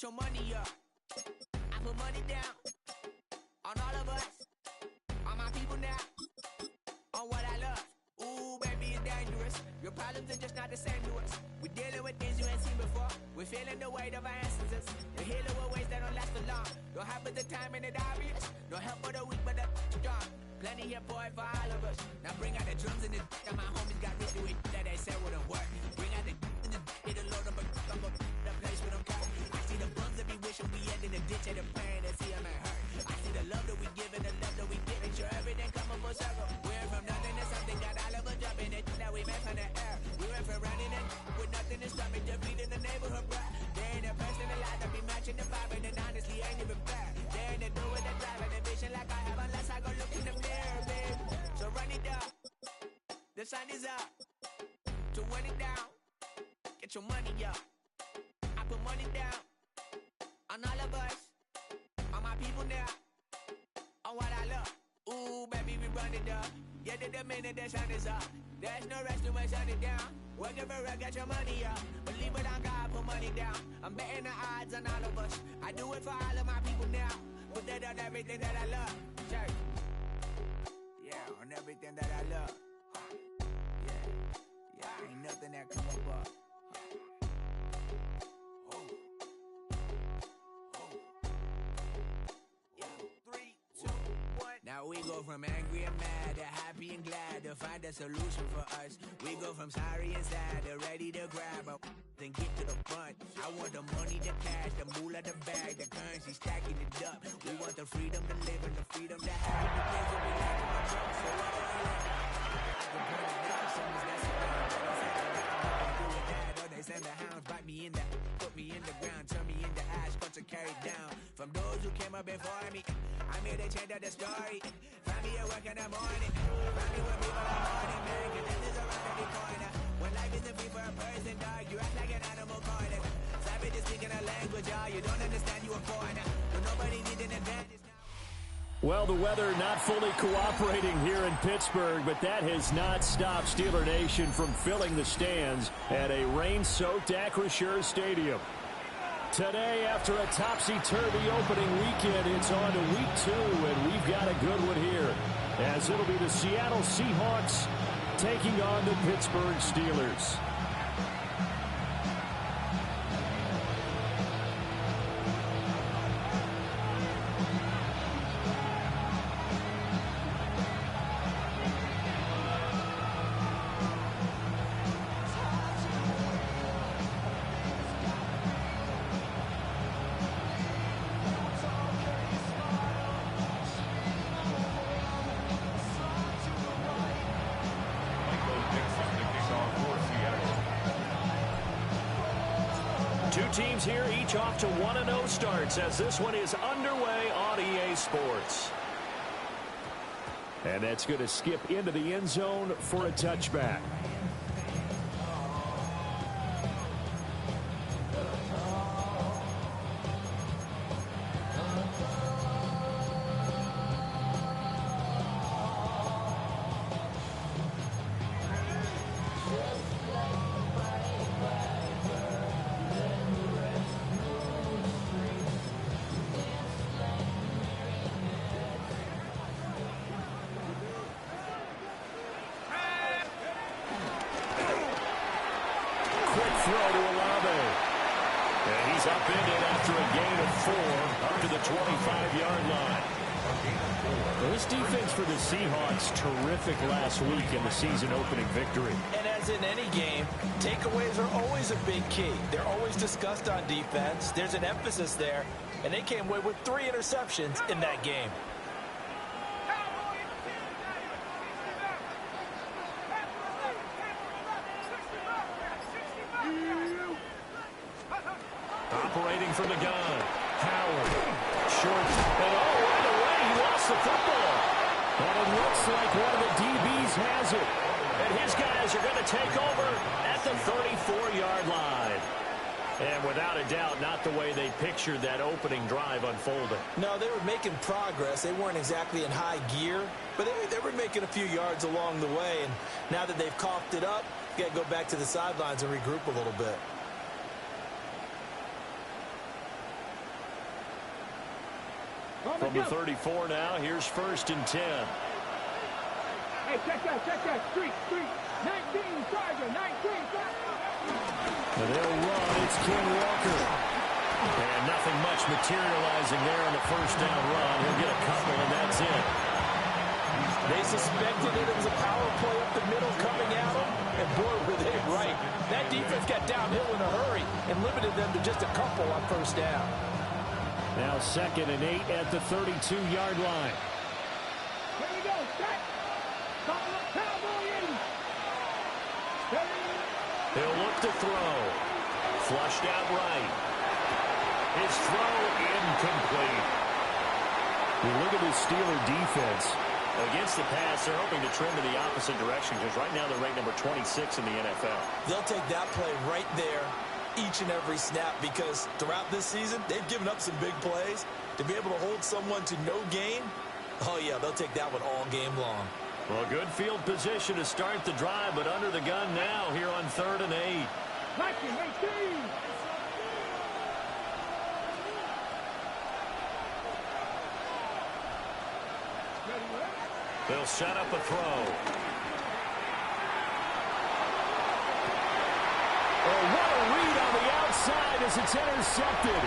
Get your money up. I put money down on all of us, on my people now, on what I love. Ooh, baby, it's dangerous. Your problems are just not the same to us. We're dealing with things you ain't seen before. We're feeling the weight of our ancestors. We're healing with ways that don't last for long. Don't have the time and it obvious. No help for the weak, but the strong. Plenty here, boy, for all of us. Now bring out the drums and the that my homies got me do it that they said wouldn't work. Bring out the and the hit the load up, but I'm the place where I'm cut. I see the bums that be wishing we end in the ditch of the pain and see them ain't hurt. I see the love that we give and the love that we get. Make sure everything come full circle. We're from nothing to something, got all of us jumping it that we met from the air. We went from running in with nothing to stop me, just beating the neighborhood, bruh. There ain't a person alive that be matching the vibe, and honestly ain't even fair. There ain't a do with the drive and the vision like I have unless I go look in the mirror, babe. So run it up, the sun is up. So run it down, get your money up. I put money down on all of us, on my people now, on what I love. Ooh, baby, we run it up. Yeah, the minute the sun is up, there's no rest to shut it down. Working for real, get your money up. Believe it on God, put money down. I'm betting the odds on all of us. I do it for all of my people now. Put that on everything that I love. Church. Yeah, on everything that I love. Yeah, ain't nothing that come up. Now we go from angry and mad to happy and glad to find a solution for us. We go from sorry and sad to ready to grab up and get to the front. I want the money, the cash, the moolah, the bag, the currency, stacking it up. We want the freedom to live and the freedom to have the things that we like in my trunk. So what do I like? I can put it down, someone's that's around. They send the hounds, bite me in the, put me in the ground, turn me into ash, but to carry down. From those who came up before me, I'm here to change up the story. Find me at work in the morning, find me with people in the morning, man, cause this is around every corner. When life isn't free for a person, dog, you act like an animal corner. Savage is speaking a language, y'all, you don't understand you a foreigner. But nobody needs an advantage now. Well, the weather not fully cooperating here in Pittsburgh, but that has not stopped Steeler Nation from filling the stands at a rain-soaked Acrisure Stadium. Today, after a topsy-turvy opening weekend, it's on to week 2, and we've got a good one here, as it'll be the Seattle Seahawks taking on the Pittsburgh Steelers. Two teams here, each off to 1-0 starts as this one is underway on EA Sports. And that's going to skip into the end zone for a touchback. Throw to Olave. And he's upended after a gain of 4 up to the 25-yard line. This defense for the Seahawks, terrific last week in the season-opening victory. And as in any game, takeaways are always a big key. They're always discussed on defense. There's an emphasis there, and they came away with 3 interceptions in that game. Operating from the gun. Howard. Short. And right away, he lost the football. And it looks like one of the DBs has it. And his guys are going to take over at the 34-yard line. And without a doubt, not the way they pictured that opening drive unfolding. No, they were making progress. They weren't exactly in high gear, but they were making a few yards along the way. And now that they've coughed it up, you got to go back to the sidelines and regroup a little bit. From the 34 now, here's 1st and 10. Hey, check that. Street. 19, Charger, 19. And they'll run. It's Ken Walker. And nothing much materializing there on the 1st down run. He'll get a couple, and that's it. They suspected it was a power play up the middle coming at them, and boy, were they right. That defense got downhill in a hurry and limited them to just a couple on 1st down. Now 2nd and 8 at the 32-yard line. Here we go, set. Cowboys. He'll look to throw. Flushed out right. His throw incomplete. You look at this Steeler defense. Against the pass, they're hoping to trim in the opposite direction because right now they're ranked number 26 in the NFL. They'll take that play right there each and every snap because throughout this season, they've given up some big plays. To be able to hold someone to no gain, oh, yeah, they'll take that one all game long. Well, good field position to start the drive, but under the gun now here on 3rd and 8. They'll set up a throw. Oh, what a read on the outside as it's intercepted.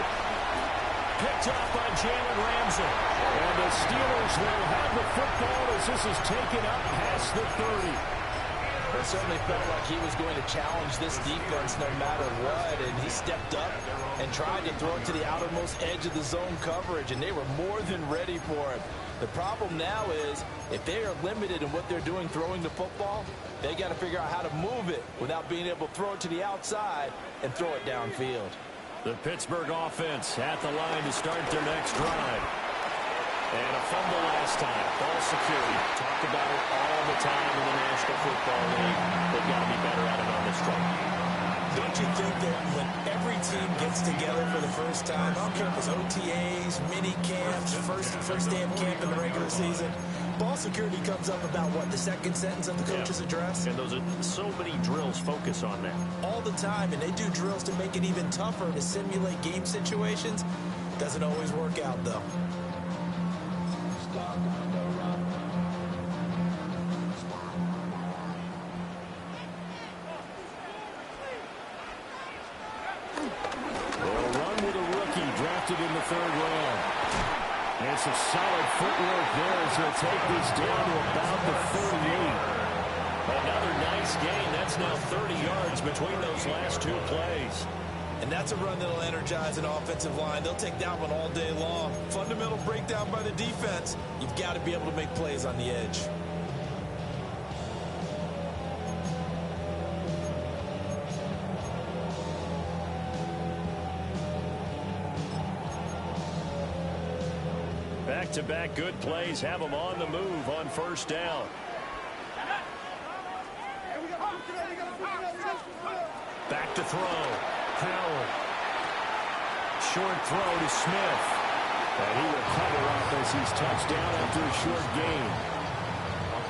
Picked up by Jalen Ramsey. And the Steelers will have the football as this is taken up past the 30. It certainly felt like he was going to challenge this defense no matter what, and he stepped up and tried to throw it to the outermost edge of the zone coverage, and they were more than ready for it. The problem now is if they are limited in what they're doing throwing the football, they got to figure out how to move it without being able to throw it to the outside and throw it downfield. The Pittsburgh offense at the line to start their next drive. And a fumble last time. Ball security. Talk about it all the time in the National Football League. They've got to be better at it on this drive. Don't you think that when every team gets together for the first time, I don't care if it's OTAs, mini camps, first day of camp in the regular season, ball security comes up about, what, the second sentence of the coach's address? And those are so many drills focus on that. All the time, and they do drills to make it even tougher to simulate game situations. Doesn't always work out, though. In the 3rd round. And some solid footwork there as he'll take this down to about the 38. Another nice gain. That's now 30 yards between those last 2 plays. And that's a run that'll energize an offensive line. They'll take that one all day long. Fundamental breakdown by the defense. You've got to be able to make plays on the edge. Back-to-back good plays have them on the move on 1st down. Back to throw. Howard. Short throw to Smith. And he will cover up as he's touched down after a short gain.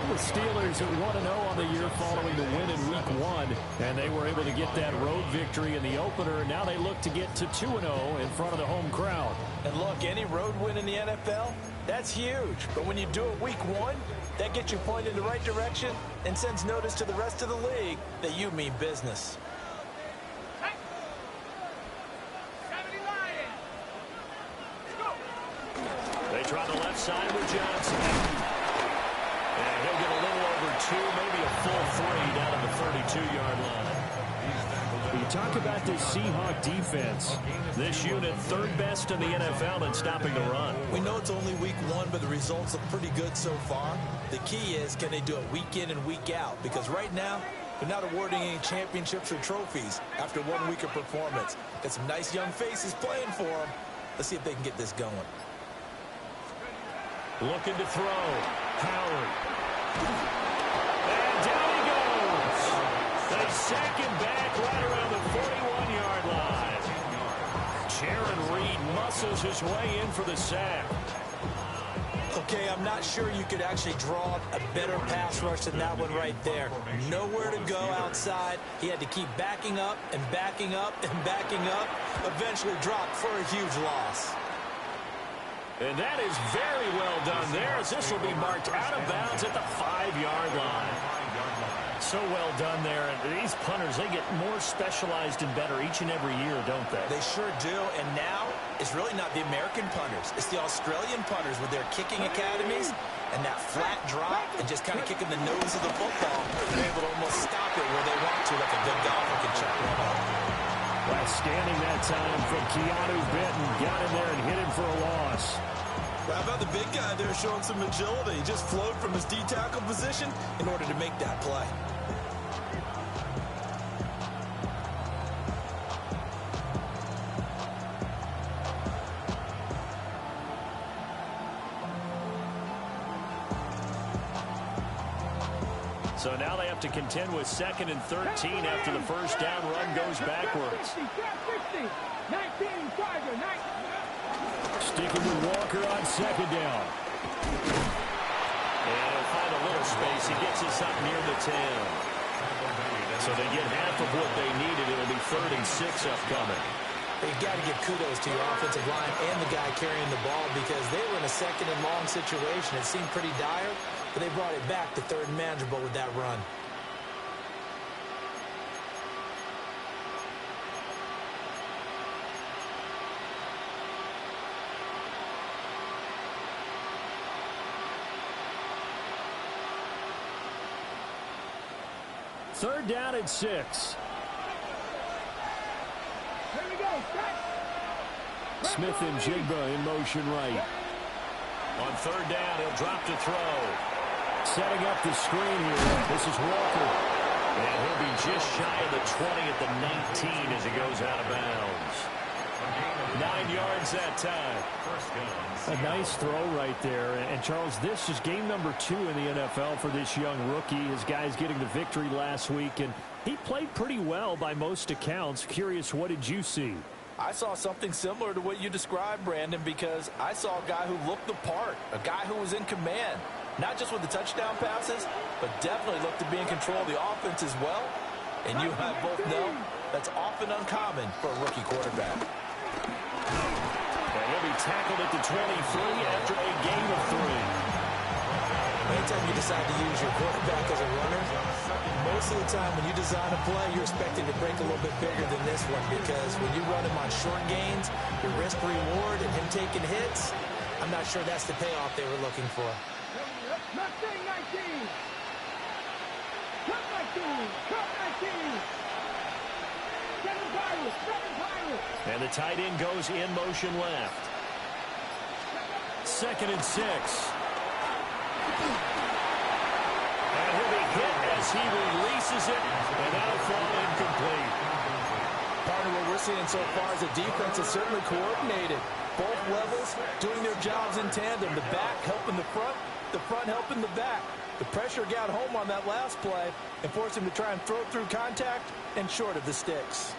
The Steelers at 1-0 on the year following the win in Week 1. And they were able to get that road victory in the opener. And now they look to get to 2-0 in front of the home crowd. And look, any road win in the NFL, that's huge. But when you do it Week 1, that gets you pointed in the right direction and sends notice to the rest of the league that you mean business. They try the left side with Johnson. And he'll get a little over 2, maybe a full 3 down to the 32-yard line. You talk about this Seahawk defense. This unit 3rd best in the NFL in stopping the run. We know it's only Week 1, but the results look pretty good so far. The key is, can they do it week in and week out? Because right now, they're not awarding any championships or trophies after 1 week of performance. Got some nice young faces playing for them. Let's see if they can get this going. Looking to throw. Howard. And down he goes. They sack him back right around the 41-yard line. Jaron Reed muscles his way in for the sack. Okay, I'm not sure you could actually draw a better pass rush than that one right there. Nowhere to go outside. He had to keep backing up and backing up and backing up. Eventually dropped for a huge loss. And that is very well done there, as this will be marked out of bounds at the 5-yard line. So well done there. And these punters, they get more specialized and better each and every year, don't they? They sure do. And now it's really not the American punters. It's the Australian punters with their kicking academies and that flat drop and just kind of kicking the nose of the football. They're able to almost stop it where they want to, like a good golfer can chuck one up. Scanning that time from Keanu Benton. Got in there and hit him for a loss. How about the big guy there showing some agility? He just flowed from his D-tackle position in order to make that play. So now they have to contend with 2nd and 13 after the first down run goes backwards. 19, Charger, 19. Sticking with Walker on 2nd down. And he'll find a little space. He gets us up near the 10. So they get half of what they needed. It'll be 3rd and 6 upcoming. You've got to give kudos to your offensive line and the guy carrying the ball because they were in a 2nd and long situation. It seemed pretty dire, but they brought it back to 3rd and manageable with that run. Third down and 6. Here we go, Smith and Jigba in motion right. On 3rd down, he'll drop to throw. Setting up the screen here. This is Walker. And he'll be just shy of the 20 at the 19 as he goes out of bounds. 9 yards that time. A nice throw right there. And Charles, this is game number 2 in the NFL for this young rookie. His guys getting the victory last week, and he played pretty well by most accounts. Curious, what did you see? I saw something similar to what you described, Brandon, because I saw a guy who looked the part, a guy who was in command, not just with the touchdown passes, but definitely looked to be in control of the offense as well. And you and I both know that's often uncommon for a rookie quarterback. And he'll be tackled at the 23 after a gain of 3. Anytime you decide to use your quarterback as a runner, most of the time when you design a play, you're expecting to break a little bit bigger than this one because when you run him on short gains, your risk-reward and him taking hits, I'm not sure that's the payoff they were looking for. Mustang 19. Cut 19. Cut 19. 7 Pirates. 7 Pirates. And the tight end goes in motion left. 2nd and 6. And he'll be hit as he releases it, and that'll fall incomplete. Part of what we're seeing so far is the defense is certainly coordinated. Both levels doing their jobs in tandem. The back helping the front helping the back. The pressure got home on that last play and forced him to try and throw through contact and short of the sticks.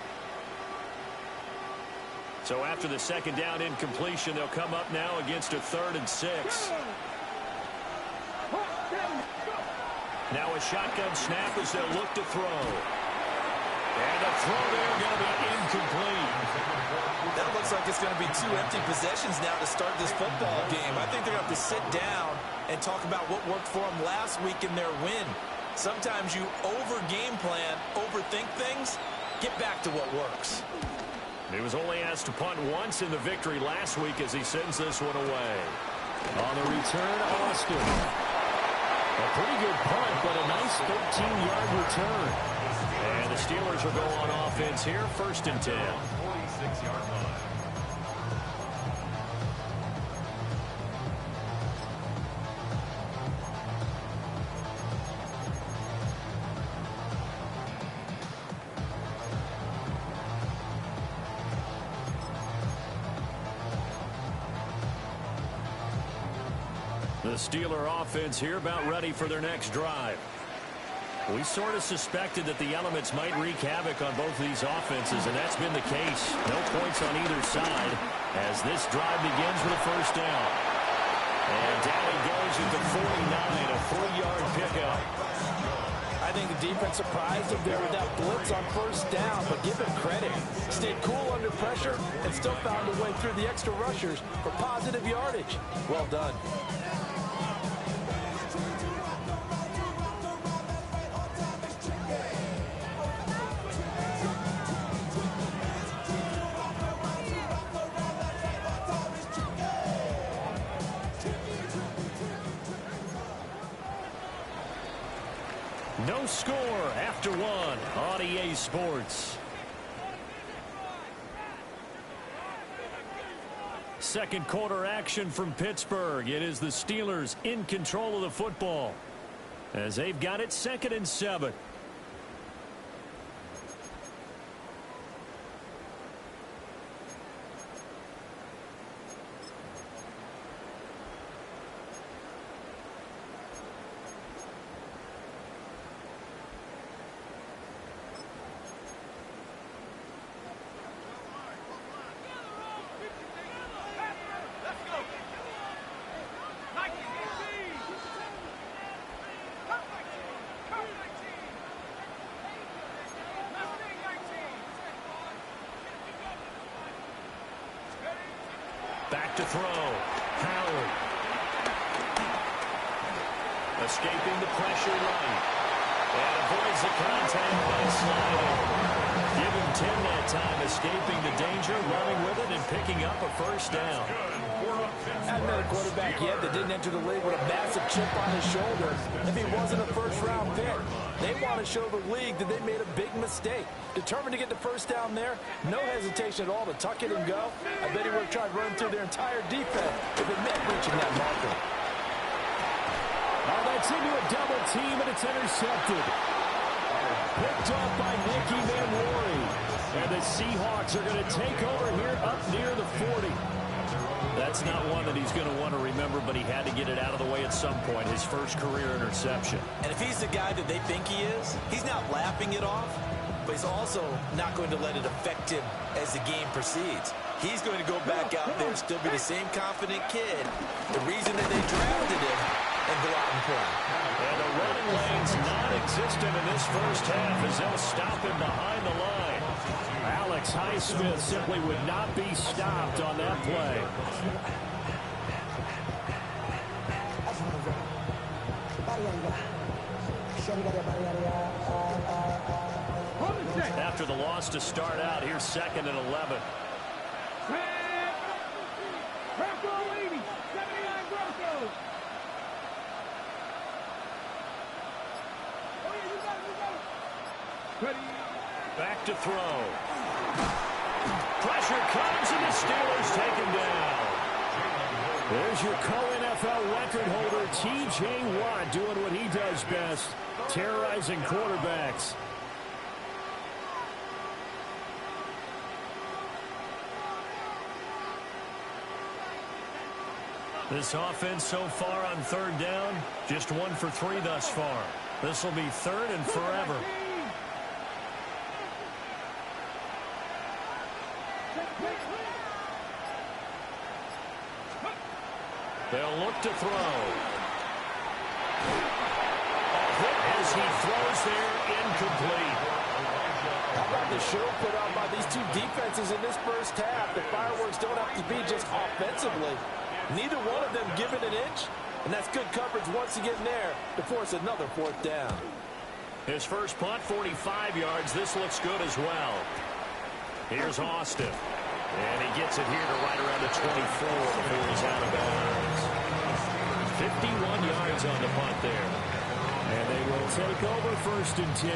So after the 2nd down incompletion, they'll come up now against a 3rd and 6. Now a shotgun snap as they'll look to throw. And the throw there going to be incomplete. That looks like it's going to be 2 empty possessions now to start this football game. I think they're going to have to sit down and talk about what worked for them last week in their win. Sometimes you over-game plan, overthink things, get back to what works. He was only asked to punt once in the victory last week as he sends this one away. On the return, Austin. A pretty good punt, but a nice 13-yard return. And the Steelers will go on offense here, 1st and 10. 46-yard line. The Steeler offense here about ready for their next drive. We sort of suspected that the elements might wreak havoc on both of these offenses, and that's been the case. No points on either side as this drive begins with a 1st down. And down he goes at the 49, a 3-yard pickup. I think the defense surprised him there with that blitz on first down, but give him credit. Stayed cool under pressure and still found a way through the extra rushers for positive yardage. Well done. No score after one on EA Sports. Second quarter action from Pittsburgh. It is the Steelers in control of the football as they've got it 2nd and 7. Back to throw. Howard. Escaping the pressure right. And avoids the contact by sliding. Give him 10 that time, escaping the danger, running with it, and picking up a first down. Hadn't met a quarterback yet that didn't enter the league with a massive chip on his shoulder if he wasn't a first-round pick. They want to show the league that they made a big mistake. Determined to get the first down there, no hesitation at all to tuck it and go. I bet he would have tried running through their entire defense if it meant reaching that marker. Oh, that's into a double team, and it's intercepted. Picked up by Nicky Manwari. And the Seahawks are going to take over here up near the 40. That's not one that he's going to want to remember, but he had to get it out of the way at some point, his first career interception. And if he's the guy that they think he is, he's not laughing it off, but he's also not going to let it affect him as the game proceeds. He's going to go back out there, still be the same confident kid, the reason that they drafted him, and go out and play. And the running lane's non-existent in this first half as they'll stop him behind the line. Alex Highsmith simply would not be stopped on that play. After the loss to start out, here's 2nd and 11. Back to throw. Pressure comes, and the Steelers take him down. There's your co-NFL record holder, T.J. Watt, doing what he does best, terrorizing quarterbacks. This offense so far on 3rd down, just 1 for 3 thus far. This will be 3rd and forever. They'll look to throw. A hit as he throws there, incomplete. How about the show put on by these two defenses in this first half? The fireworks don't have to be just offensively. Neither one of them given an inch, and that's good coverage once again there to force another 4th down. His first punt, 45 yards. This looks good as well. Here's Austin. And he gets it here to right around the 24 before he's out of bounds. 51 yards on the punt there. And they will take over 1st and 10.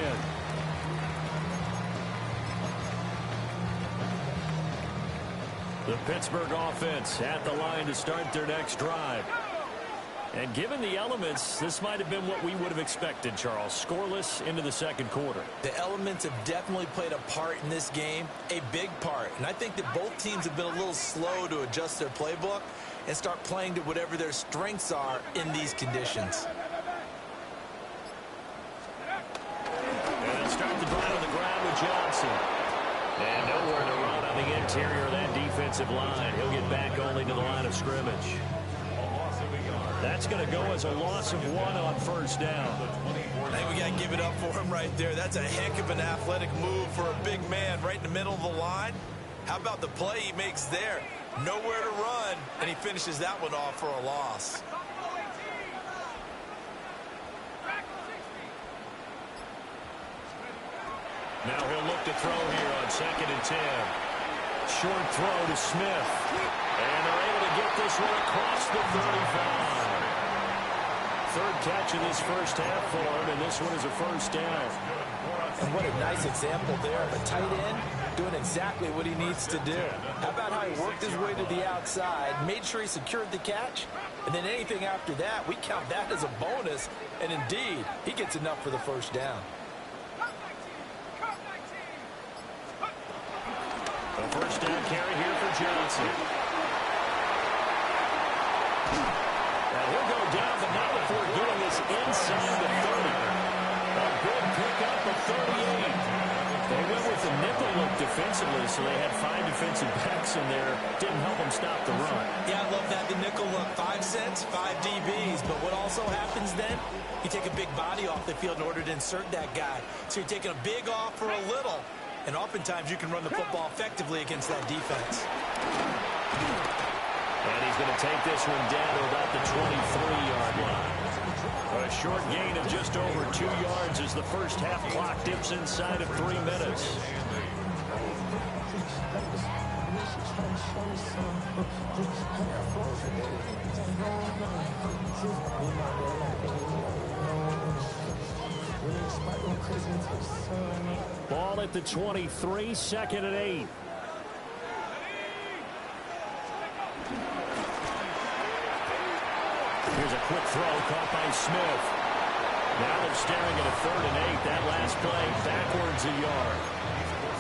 The Pittsburgh offense at the line to start their next drive. And given the elements, this might have been what we would have expected, Charles. Scoreless into the 2nd quarter. The elements have definitely played a part in this game, a big part. And I think that both teams have been a little slow to adjust their playbook and start playing to whatever their strengths are in these conditions. And they'll start the drive on the ground with Johnson. And nowhere to run on the interior of that defensive line. He'll get back only to the line of scrimmage. That's going to go as a loss of 1 on first down. I think we got to give it up for him right there. That's a heck of an athletic move for a big man right in the middle of the line. How about the play he makes there? Nowhere to run, and he finishes that one off for a loss. Now he'll look to throw here on 2nd and 10. Short throw to Smith. And they're able to get this one across the 35. Third catch of this first half for him, and this one is a first down. And what a nice example there of a tight end doing exactly what he needs to do. How about how he worked his way to the outside, made sure he secured the catch, and then anything after that, we count that as a bonus, and indeed, he gets enough for the first down. A first down carry here for Johnson. Now he'll go down, but not before getting this inside the 30. A good pickup of 38. They went with the nickel look defensively, so they had 5 defensive backs in there. Didn't help them stop the run. Yeah, I love that, the nickel look. 5 cents, 5 DBs. But what also happens then, you take a big body off the field in order to insert that guy. So you're taking a big off for a little. And oftentimes you can run the football effectively against that defense. And he's going to take this one down to about the 23-yard line. A short gain of just over 2 yards as the first half clock dips inside of 3 minutes. Ball at the 23, 2nd and 8. Here's a quick throw caught by Smith. Now they're staring at a 3rd and 8. That last play backwards a yard.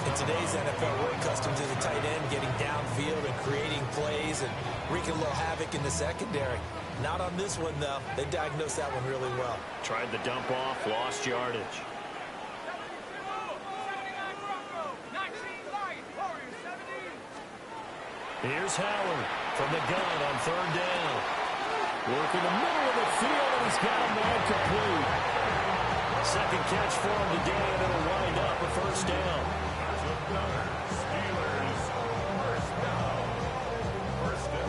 In today's NFL, we're accustomed to the tight end getting downfield and creating plays and wreaking a little havoc in the secondary. Not on this one, though. They diagnosed that one really well. Tried the dump off, lost yardage. Here's Howard from the gun on 3rd down. Working the middle of the field, and he's got a man complete. Second catch for him today, and it'll wind up a first down.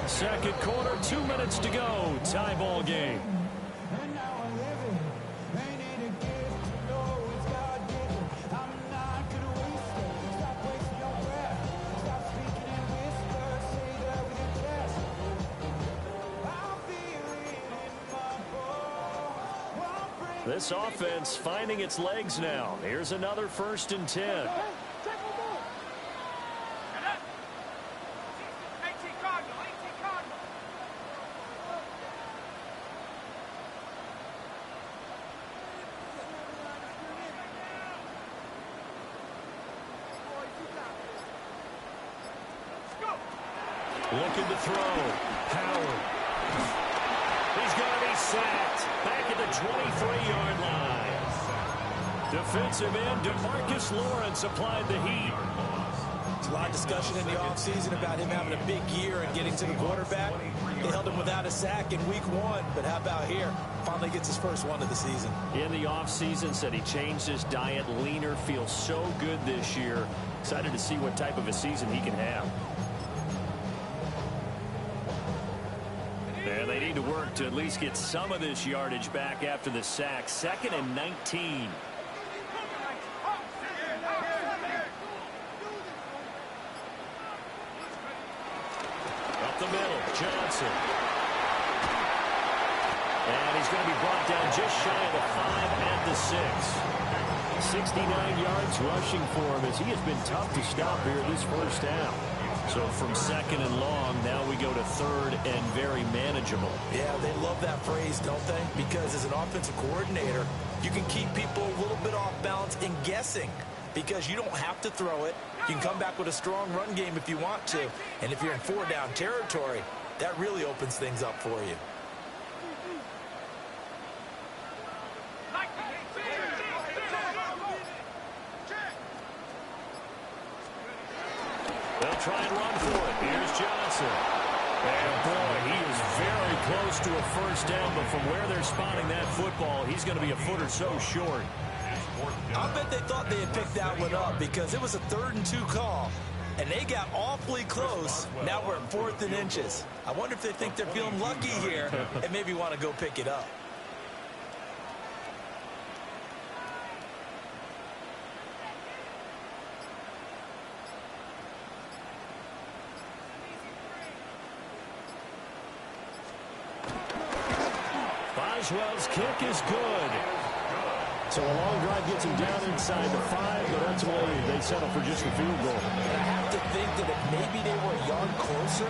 Second quarter, 2 minutes to go. Tie ball game. This offense finding its legs now. Here's another 1st and 10. Looking to throw. Howard. He's going to be sacked. Back at the 23-yard line. Defensive end DeMarcus Lawrence applied the heat. There's a lot of discussion in the offseason about him having a big year and getting to the quarterback. They held him without a sack in week 1, but how about here? Finally gets his first one of the season. In the offseason, said he changed his diet, leaner, feels so good this year. Excited to see what type of a season he can have. And they need to work to at least get some of this yardage back after the sack. 2nd and 19. Up the middle, Johnson. And he's going to be brought down just shy of the 5 at the 6. 69 yards rushing for him as he has been tough to stop here this first half. So from 2nd and long, now we go to 3rd and very manageable. Yeah, they love that phrase, don't they? Because as an offensive coordinator, you can keep people a little bit off balance and guessing because you don't have to throw it. You can come back with a strong run game if you want to. And if you're in 4-down territory, that really opens things up for you. They'll try and run for it. Here's Johnson. And boy, he is very close to a first down, but from where they're spotting that football, he's going to be a foot or so short. I bet they thought they had picked that one up because it was a 3rd and 2 call, and they got awfully close. Now we're at 4th and inches. I wonder if they think they're feeling lucky here and maybe want to go pick it up. Boswell's kick is good. So a long drive gets him down inside the 5, but ultimately they settle for just a field goal. And I have to think that if maybe they were a yard closer,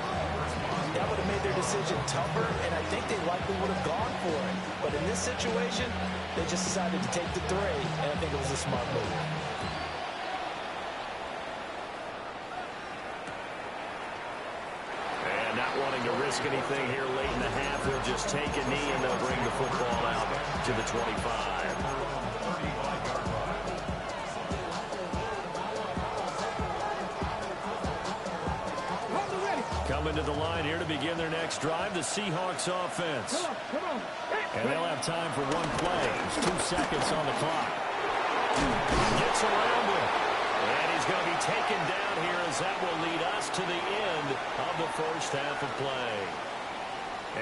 that would have made their decision tougher, and I think they likely would have gone for it. But in this situation, they just decided to take the 3, and I think it was a smart move. And not wanting to risk anything here late in the half, they'll just take a knee and they'll bring the football out to the 25. Coming to the line here to begin their next drive, the Seahawks offense. Come on. And they'll have time for one play. There's 2 seconds on the clock. Gets around it. And he's going to be taken down here as that will lead us to the end of the first half of play.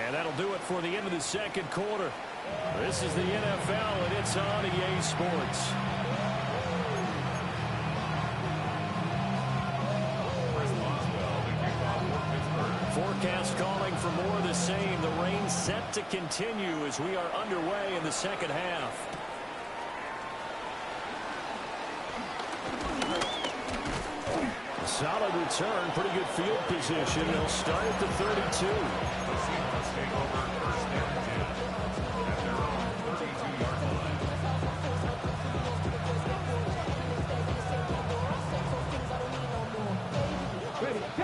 And that'll do it for the end of the second quarter. This is the NFL, and it's on EA Sports. Forecast calling for more of the same. The rain set to continue as we are underway in the second half. Solid return, pretty good field position. They'll start at the 32.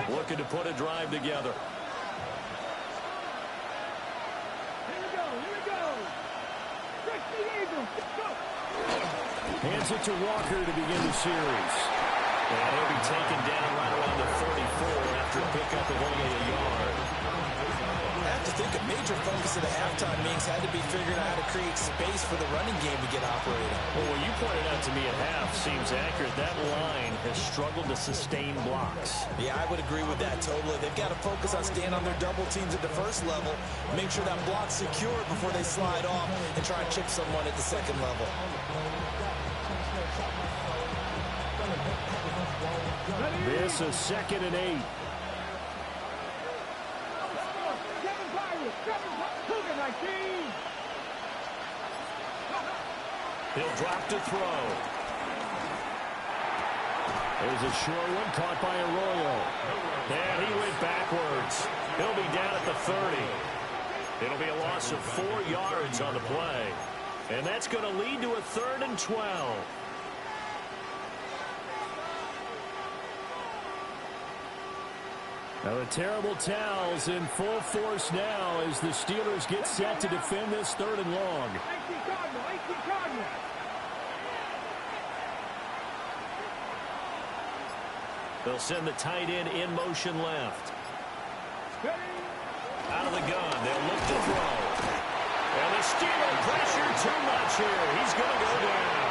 Looking to put a drive together. Here we go. Stretch the eagle. Go. Hands it to Walker to begin the series. And he'll be taken down right around the 34 after a pickup of only a yard. I have to think a major focus of the halftime meetings had to be figuring out how to create space for the running game to get operating. Well, what you pointed out to me at half seems accurate. That line has struggled to sustain blocks. Yeah, I would agree with that totally. They've got to focus on staying on their double teams at the first level, make sure that block's secure before they slide off and try and chip someone at the second level. This is 2nd and 8. He'll drop to throw. There's a short one caught by Arroyo. And he went backwards. He'll be down at the 30. It'll be a loss of 4 yards on the play. And that's going to lead to a 3rd and 12. Now the terrible towels in full force now as the Steelers get set to defend this 3rd and long. They'll send the tight end in motion left. Out of the gun, they'll look to throw. And the Steelers pressure too much here. He's going to go down.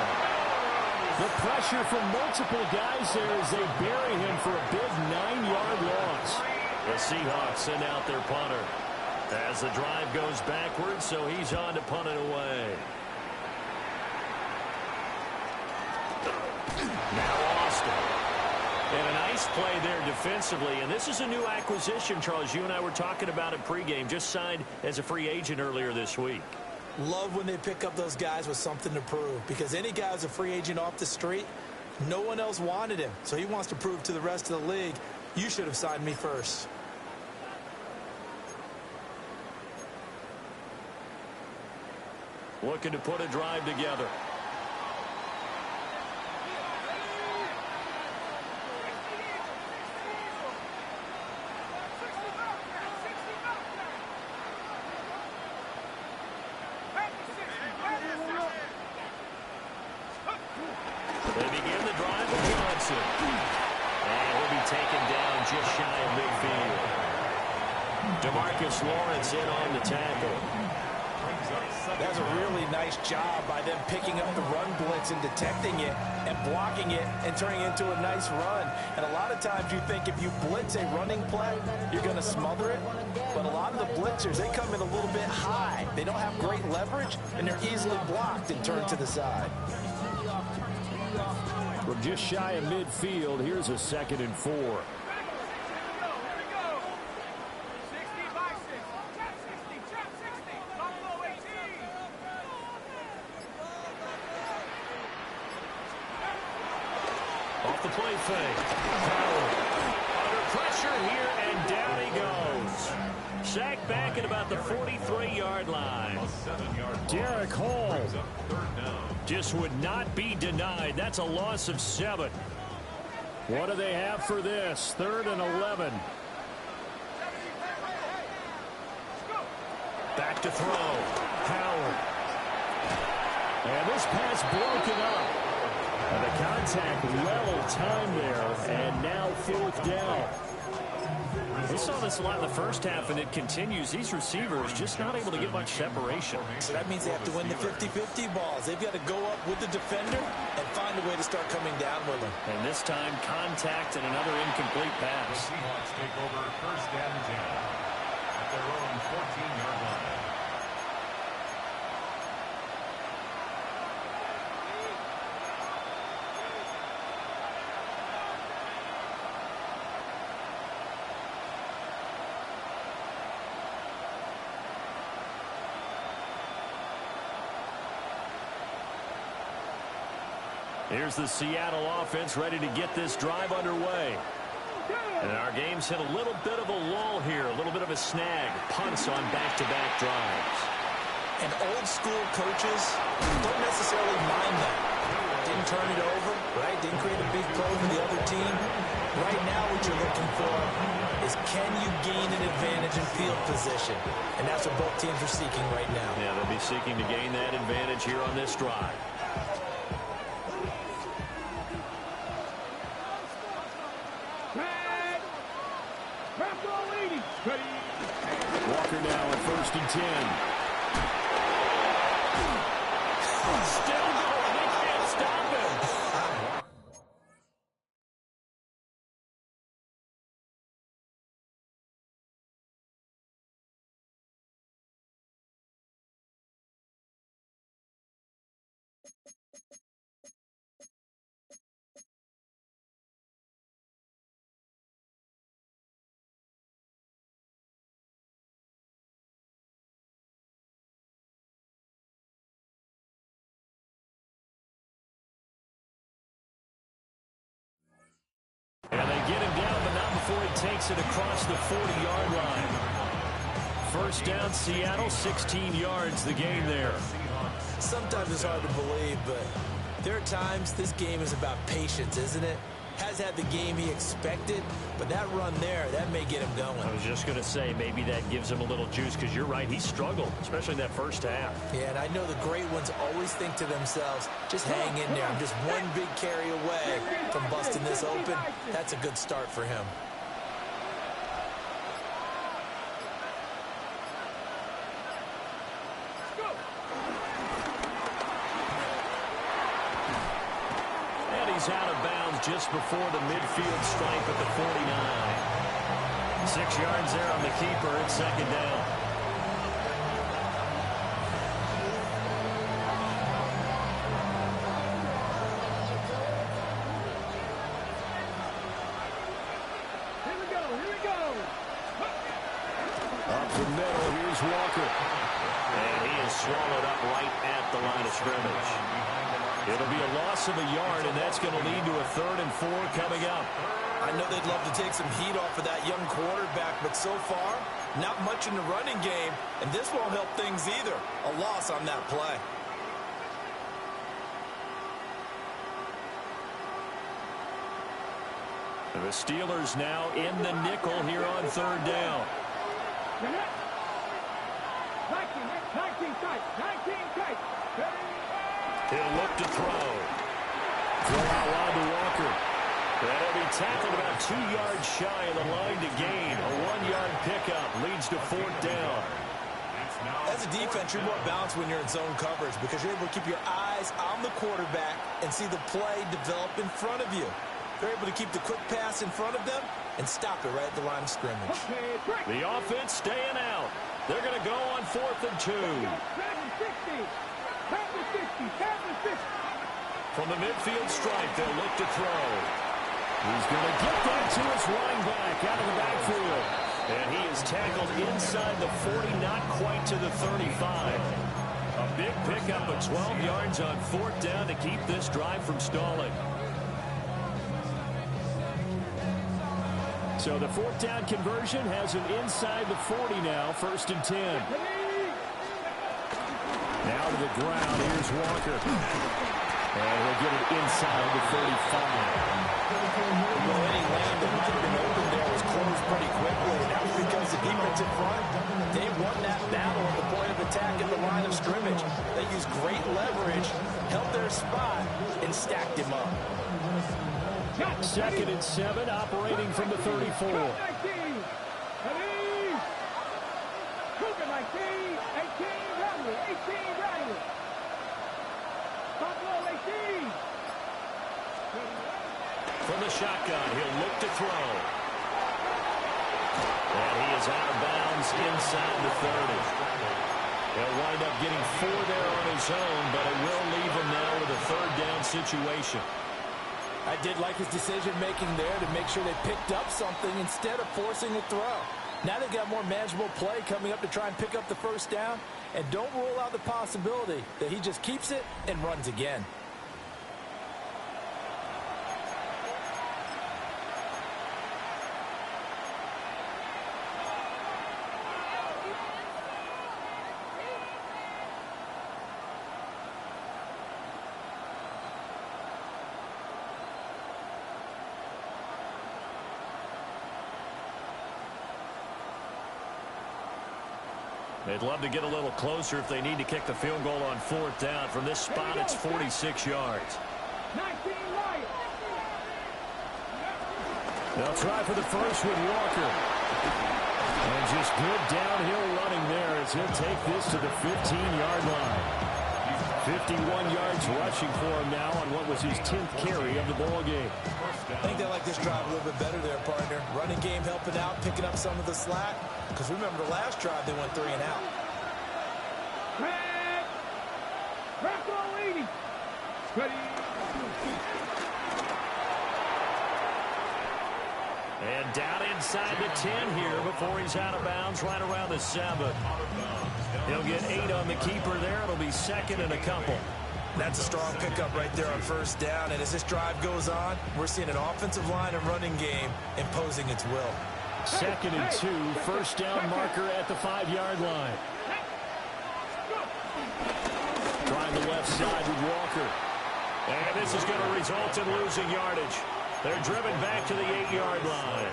The pressure from multiple guys there as they bury him for a big 9-yard loss. The Seahawks send out their punter as the drive goes backwards, so he's on to punt it away. Now Austin. And a nice play there defensively. And this is a new acquisition, Charles. You and I were talking about it pregame. Just signed as a free agent earlier this week. Love when they pick up those guys with something to prove, because any guy who's a free agent off the street, no one else wanted him. So he wants to prove to the rest of the league, you should have signed me first. Looking to put a drive together. They begin the drive with Johnson. And he'll be taken down just shy of midfield. DeMarcus Lawrence in on the tackle. That's a really nice job by them picking up the run blitz and detecting it and blocking it and turning it into a nice run. And a lot of times you think if you blitz a running play, you're going to smother it. But a lot of the blitzers, they come in a little bit high. They don't have great leverage, and they're easily blocked and turned to the side. From just shy of midfield, here's a 2nd and 4. Off the play fake. Howard under pressure here, and down he goes. Sacked back at about the 43-yard line. Derek Hall just would not be denied. That's a loss of 7. What do they have for this? 3rd and 11. Back to throw. Howard. And this pass broken up. And the contact well timed there, and now 4th down. We saw this a lot in the first half, and it continues. These receivers just not able to get much separation. So that means they have to win the 50-50 balls. They've got to go up with the defender and find a way to start coming down with them. And this time, contact and another incomplete pass. The Seahawks take over 1st and 10 at their own 14-yard line. Here's the Seattle offense ready to get this drive underway. And our game's hit a little bit of a lull here, a little bit of a snag. Punts on back-to-back drives. And old school coaches don't necessarily mind that. Didn't turn it over, right? Didn't create a big play for the other team. Right now what you're looking for is can you gain an advantage in field position? And that's what both teams are seeking right now. Yeah, they'll be seeking to gain that advantage here on this drive. Walker now at 1st and 10. Still going. They can't stop him. And they get him down, but not before he takes it across the 40-yard line. 1st down, Seattle, 16 yards, the game there. Sometimes it's hard to believe, but there are times this game is about patience, isn't it? Has had the game he expected, but that run there, that may get him going. I was just going to say, maybe that gives him a little juice, because you're right, he struggled, especially that first half. Yeah, and I know the great ones always think to themselves, just hang in there. I'm just one big carry away from busting this open. That's a good start for him. Out of bounds just before the midfield stripe at the 49. 6 yards there on the keeper. It's 2nd down. Here we go, here we go. Up the middle, here's Walker. And he is swallowed up right at the line of scrimmage. It'll be a loss of a yard, and that's going to lead to a 3rd and 4 coming up. I know they'd love to take some heat off of that young quarterback, but so far, not much in the running game, and this won't help things either. A loss on that play. The Steelers now in the nickel here on 3rd down. 19 tight. He'll look to throw. Throw out wide to Walker. That'll be tackled about 2 yards shy of the line to gain. A 1-yard pickup leads to 4th down. As a defense, you're more balanced when you're in zone coverage because you're able to keep your eyes on the quarterback and see the play develop in front of you. They're able to keep the quick pass in front of them and stop it right at the line of scrimmage. The offense staying out. They're going to go on 4th and 2. From the midfield stripe, they'll look to throw. He's going to get that to his running back out of the backfield. And he is tackled inside the 40, not quite to the 35. A big pickup of 12 yards on 4th down to keep this drive from stalling. So the 4th down conversion has him inside the 40 now, 1st and 10. Now to the ground, here's Walker. And he'll get it inside the 35. Well, any lane that might have been open there was closed pretty quickly. And that was because the defense in front, they won that battle at the point of attack at the line of scrimmage. They used great leverage, held their spot, and stacked him up. 2nd and 7, operating from the 34. From the shotgun, he'll look to throw. And he is out of bounds inside the 30. He'll wind up getting 4 there on his own, but it will leave him now with a 3rd down situation. I did like his decision-making there to make sure they picked up something instead of forcing a throw. Now they've got more manageable play coming up to try and pick up the 1st down. And don't rule out the possibility that he just keeps it and runs again. They'd love to get a little closer if they need to kick the field goal on 4th down. From this spot, it's 46 yards. They'll try for the first with Walker. And just good downhill running there as he'll take this to the 15-yard line. 51 yards rushing for him now on what was his 10th carry of the ball game. I think they like this drive a little bit better there, partner. Running game helping out, picking up some of the slack. Because remember the last drive, they went 3 and out. And down inside the 10 here before he's out of bounds right around the 7. He'll get 8 on the keeper there. It'll be 2nd and a couple. That's a strong pickup right there on 1st down. And as this drive goes on, we're seeing an offensive line and running game imposing its will. 2nd and 2, 1st down marker at the 5-yard line. Trying the left side with Walker. And this is going to result in losing yardage. They're driven back to the 8-yard line.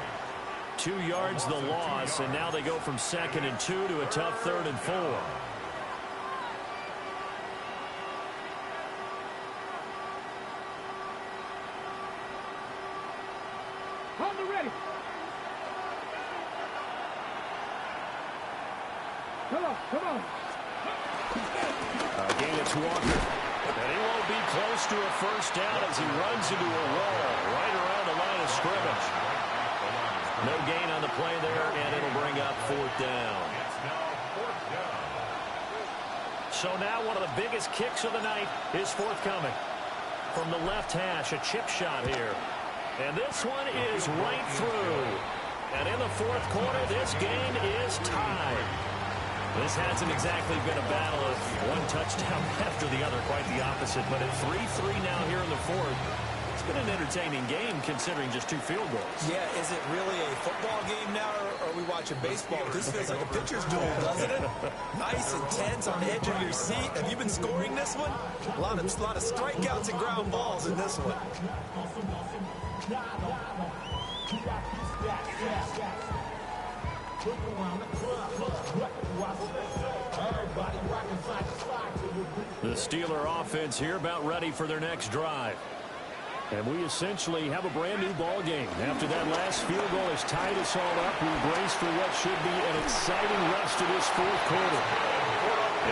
2 yards the loss, and now they go from 2nd and 2 to a tough 3rd and 4. On the ready. Come on, come on. Again, it's Walker. And he won't be close to a 1st down as he runs into a wall right around the line of scrimmage. No gain on the play there, and it'll bring up 4th down. So now one of the biggest kicks of the night is forthcoming. From the left hash, a chip shot here. And this one is right through. And in the 4th quarter, this game is tied. This hasn't exactly been a battle of one touchdown after the other, quite the opposite. But at 3-3 now here in the 4th, it's been an entertaining game considering just 2 field goals. Yeah, is it really a football game now, or are we watching baseball? This feels like a pitcher's duel, doesn't it? Nice and tense, on the edge of your seat. Have you been scoring this one? A lot of strikeouts and ground balls in this one. The Steeler offense here about ready for their next drive. And we essentially have a brand-new ball game. After that last field goal has tied us all up, we brace for what should be an exciting rest of this fourth quarter.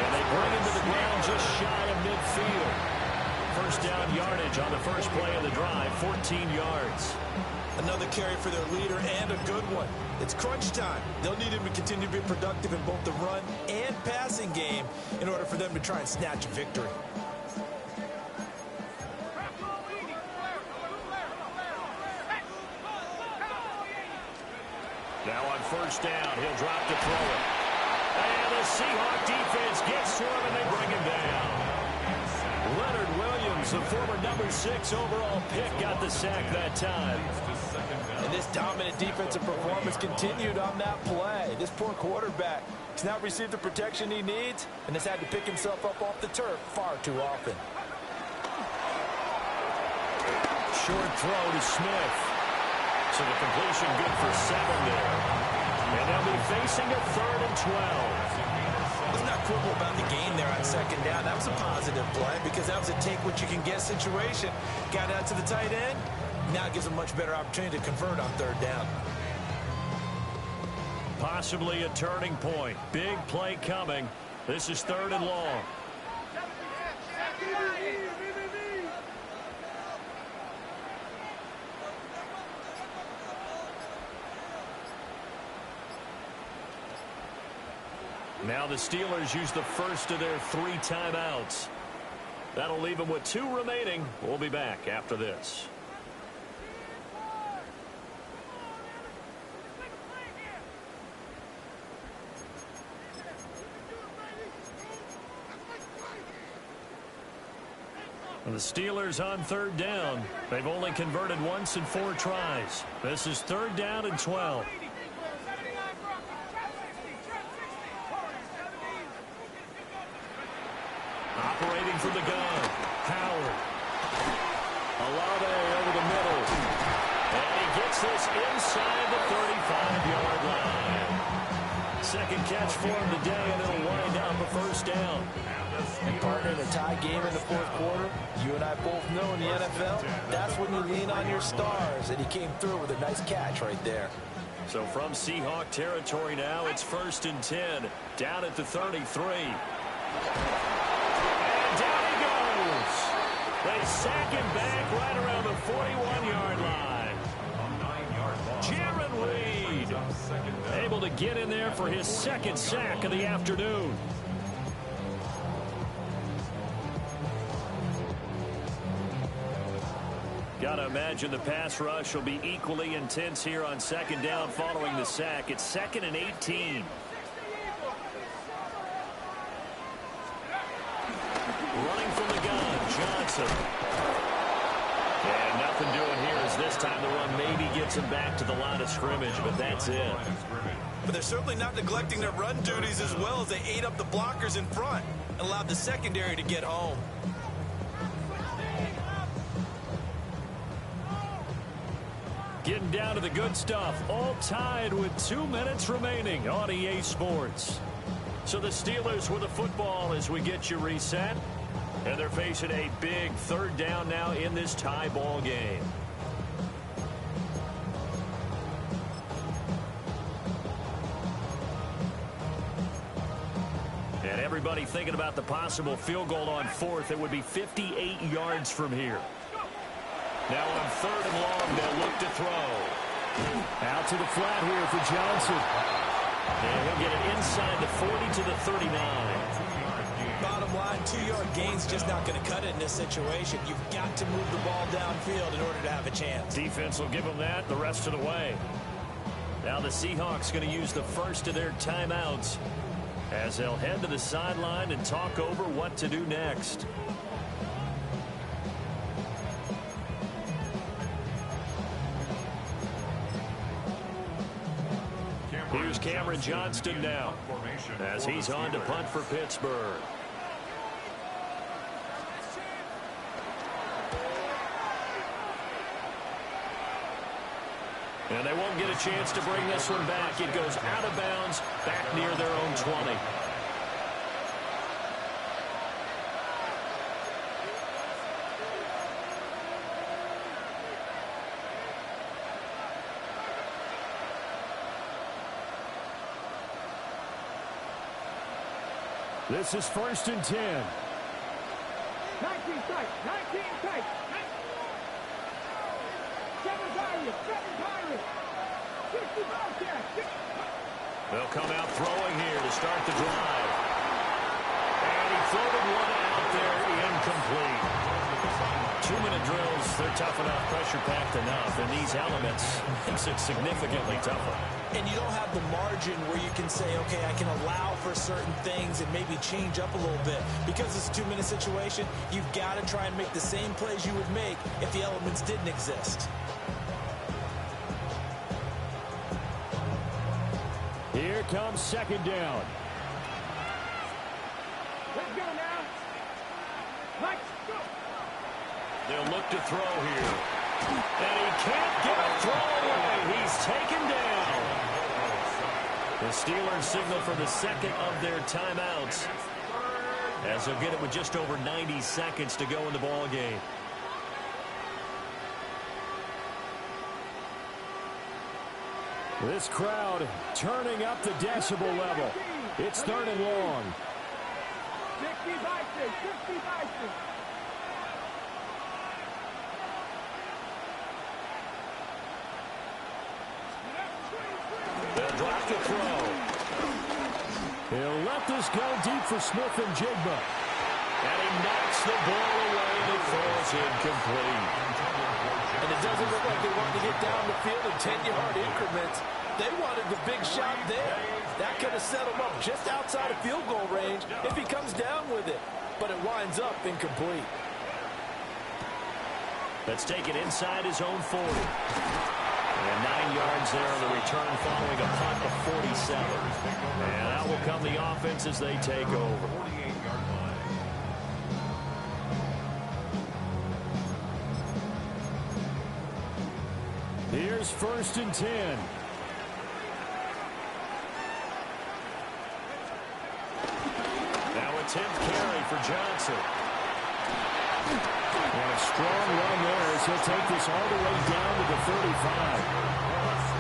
And they bring him to the ground just shy of midfield. First down yardage on the first play of the drive, 14 yards. Another carry for their leader and a good one. It's crunch time. They'll need him to continue to be productive in both the run and passing game in order for them to try and snatch a victory. Now on first down, he'll drop to throw it. And the Seahawks defense gets to him, and they bring him down. Leonard Williams, the former number 6 overall pick, got the sack that time. And this dominant defensive performance continued on that play. This poor quarterback has not received the protection he needs and has had to pick himself up off the turf far too often. Short throw to Smith. So the completion good for 7 there. And they'll be facing a 3rd and 12. Let's not quibble about the gain there on second down. That was a positive play because that was a take-what-you-can-get situation. Got out to the tight end. Now gives a much better opportunity to convert on 3rd down. Possibly a turning point. Big play coming. This is 3rd and long. Now the Steelers use the first of their 3 timeouts. That'll leave them with 2 remaining. We'll be back after this. And the Steelers on 3rd down. They've only converted once in 4 tries. This is 3rd down and 12. Operating from the gun, Howard. Olave over the middle. And he gets this inside the 35-yard line. Second catch for him today, and it'll wind up a first down. And partner, in a tie game in the 4th quarter, you and I both know in the NFL, that's when you lean on your stars, and he came through with a nice catch right there. So from Seahawk territory now, it's 1st and 10, down at the 33. They sack him back right around the 41-yard line. Jaron Reed able to get in there for his 2nd sack of the afternoon. Gotta imagine the pass rush will be equally intense here on 2nd down following the sack. It's 2nd and 18. Running from the gun, Johnson. And nothing doing here as this time the run maybe gets him back to the line of scrimmage, but that's it. But they're certainly not neglecting their run duties as well as they ate up the blockers in front and allowed the secondary to get home. Getting down to the good stuff, all tied with 2 minutes remaining on EA Sports. So the Steelers with the football as we get you reset. And they're facing a big 3rd down now in this tie ball game. And everybody thinking about the possible field goal on 4th. It would be 58 yards from here. Now on 3rd and long, they'll look to throw. Out to the flat here for Johnson. And he'll get it inside the 40 to the 39. Bottom line, 2-yard gain's just not going to cut it in this situation. You've got to move the ball downfield in order to have a chance. Defense will give them that the rest of the way. Now the Seahawks going to use the first of their timeouts as they'll head to the sideline and talk over what to do next. Here's Cameron Johnston now as he's on to punt for Pittsburgh. And they won't get a chance to bring this one back. It goes out of bounds back near their own 20. This is 1st and 10. 19 tight. 19 tight. 7 Pirates. 7 Pirates. 60 Bobcats. They'll come out throwing here to start the drive. And he floated one out there, incomplete. 2-minute drills, they're tough enough, pressure-packed enough, and these elements makes it significantly tougher. And you don't have the margin where you can say, okay, I can allow for certain things and maybe change up a little bit. Because it's a 2-minute situation, you've got to try and make the same plays you would make if the elements didn't exist. Here comes 2nd down. Let's go now. Let's go. They'll look to throw here. And he can't get a throw away. He's taken down. The Steelers signal for the second of their timeouts, as they'll get it with just over 90 seconds to go in the ball game. This crowd turning up the decibel level. It's 3rd and long. 60 Bison. 60 Bison. They'll drop the throw. He'll let this go deep for Smith and Jigba. And he knocks the ball away and it falls incomplete. And it doesn't look like they wanted to get down the field in 10-yard increments. They wanted the big shot there. That could have set him up just outside of field goal range if he comes down with it. But it winds up incomplete. Let's take it inside his own 40. And 9 yards there on the return following a punt of 47. And out will come the offense as they take over. 48-yard line. Here's 1st and 10. Now a 10th carry for Johnson. And a strong run there as he'll take this all the way down to the 35.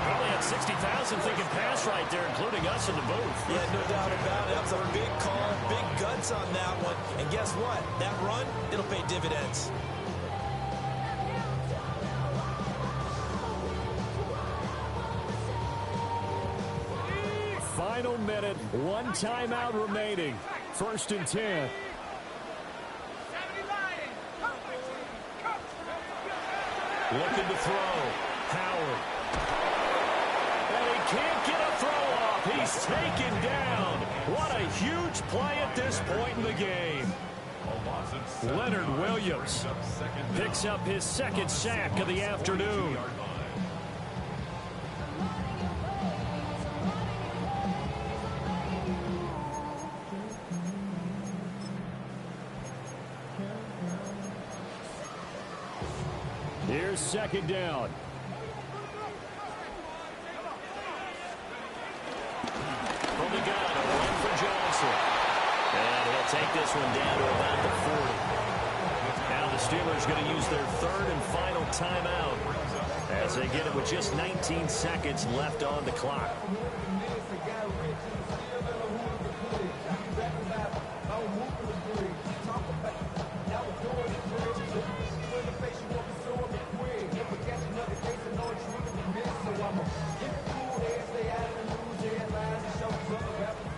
Probably had 60,000 thinking pass right there, including us in the booth. Yeah, no doubt about it. That was a big call, big guts on that one. And guess what? That run, it'll pay dividends. Final minute, 1 timeout remaining. 1st and 10. Looking to throw. Howard. And he can't get a throw off. He's taken down. What a huge play at this point in the game. Leonard Williams picks up his 2nd sack of the afternoon. Here's 2nd down. From the gun, a run for Johnson. And he'll take this one down to about the 40. Now the Steelers going to use their 3rd and final timeout as they get it with just 19 seconds left on the clock.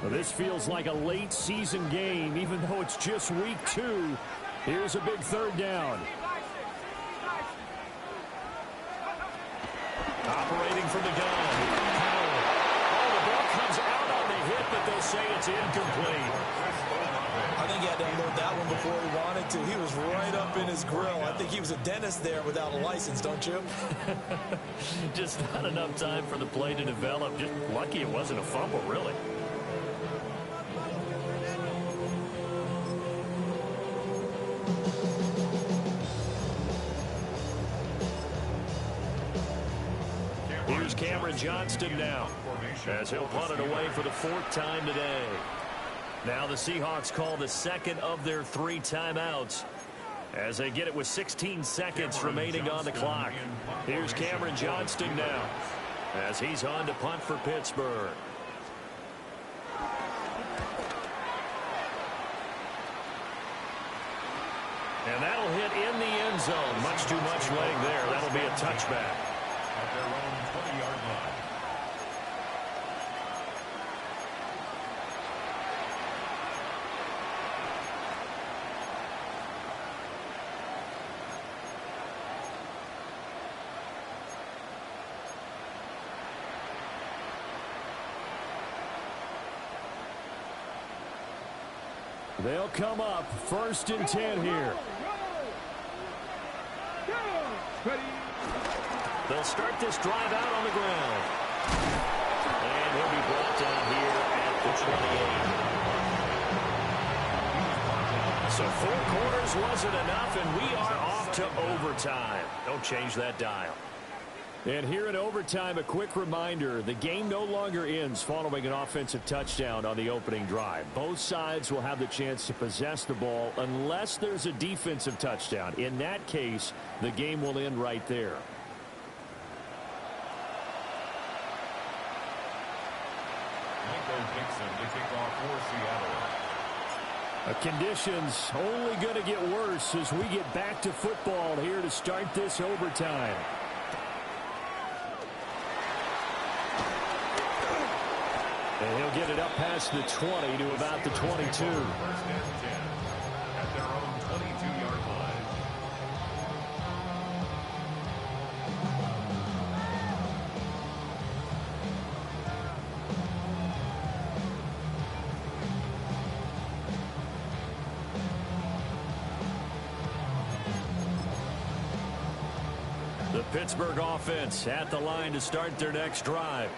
Well, this feels like a late season game, even though it's just week 2. Here's a big 3rd down. Operating from the gun. Howard. Oh, the ball comes out on the hit, but they'll say it's incomplete. I think he had to unload that one before he wanted to. He was right up in his grill. I think he was a dentist there without a license, don't you? Just not enough time for the play to develop. Just lucky it wasn't a fumble, really. Here's Cameron Johnston now, as he'll punt it away for the 4th time today. Now the Seahawks call the 2nd of their 3 timeouts, as they get it with 16 seconds remaining on the clock. Here's Cameron Johnston now, as he's on to punt for Pittsburgh. And that'll hit in the end zone. Much too much leg there. That'll be a touchback. At their own 20-yard line. They'll come up 1st and 10 here. They'll start this drive out on the ground. And he'll be brought down here at the 28. So 4 quarters wasn't enough, and we are off to overtime. Don't change that dial. And here in overtime, a quick reminder, the game no longer ends following an offensive touchdown on the opening drive. Both sides will have the chance to possess the ball unless there's a defensive touchdown. In that case, the game will end right there. Dixon to kick off for Seattle. Conditions only going to get worse as we get back to football here to start this overtime. And he'll get it up past the 20 to about the 22. 1st and 10 at their own 22-yard line. The Pittsburgh offense at the line to start their next drive.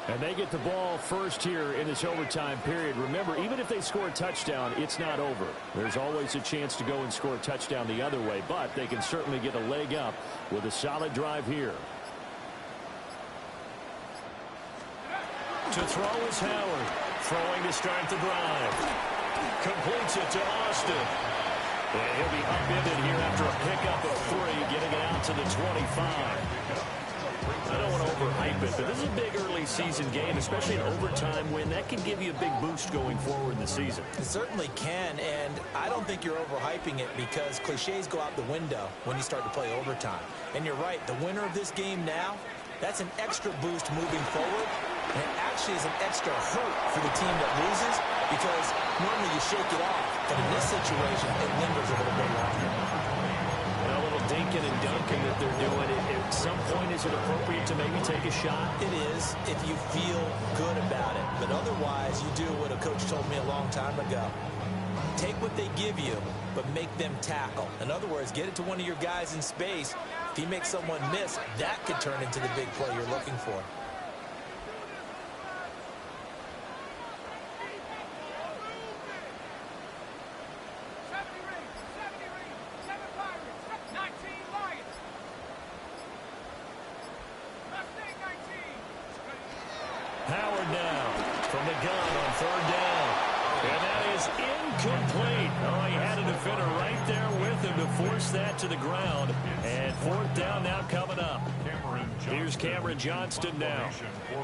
And they get the ball first here in this overtime period. Remember, even if they score a touchdown, it's not over. There's always a chance to go and score a touchdown the other way, but they can certainly get a leg up with a solid drive here. To throw is Howard. Throwing to start the drive. Completes it to Austin. And he'll be upended here after a pickup of 3, getting it out to the 25. I don't want to overhype it, but this is a big early season game, especially an overtime win. That can give you a big boost going forward in the season. It certainly can, and I don't think you're overhyping it because cliches go out the window when you start to play overtime. And you're right, the winner of this game now, that's an extra boost moving forward, and it actually is an extra hurt for the team that loses because normally you shake it off, but in this situation, it lingers a little bit longer. A little dinking and dunking that they're doing. At some point, is it appropriate to maybe take a shot? It is if you feel good about it. But otherwise, you do what a coach told me a long time ago. Take what they give you, but make them tackle. In other words, get it to one of your guys in space. If he makes someone miss, that could turn into the big play you're looking for. Howard now from the gun on 3rd down. And that is incomplete. Oh, he had a defender right there with him to force that to the ground. And 4th down now coming up. Here's Cameron Johnston now.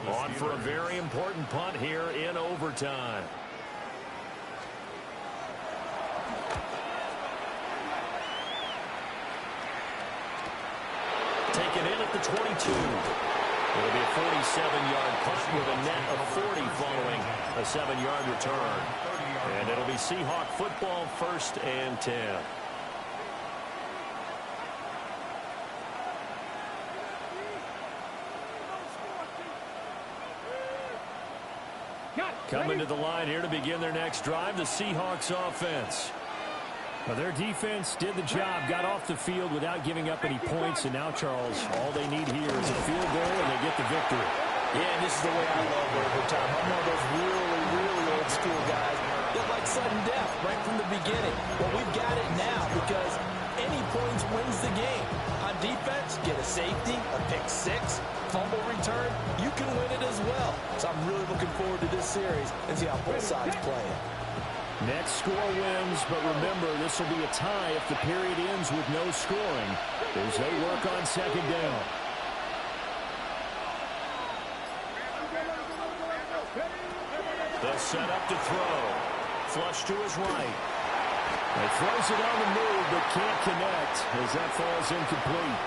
On for a very important punt here in overtime. Taken in at the 22. It'll be a 47-yard punt with a net of 40 following a 7-yard return. And it'll be Seahawk football 1st and 10. Coming to the line here to begin their next drive, the Seahawks offense. Well, their defense did the job, got off the field without giving up any points, and now, Charles, all they need here is a field goal, and they get the victory. Yeah, and this is the way I love overtime. I'm one of those really, really old school guys that like sudden death right from the beginning. Well, we've got it now because any points wins the game. On defense, get a safety, a pick 6, fumble return, you can win it as well. So I'm really looking forward to this series and see how both sides play it. Next score wins, but remember, this will be a tie if the period ends with no scoring as they work on 2nd down. They'll set up to throw. Flush to his right. He throws it on the move, but can't connect as that falls incomplete.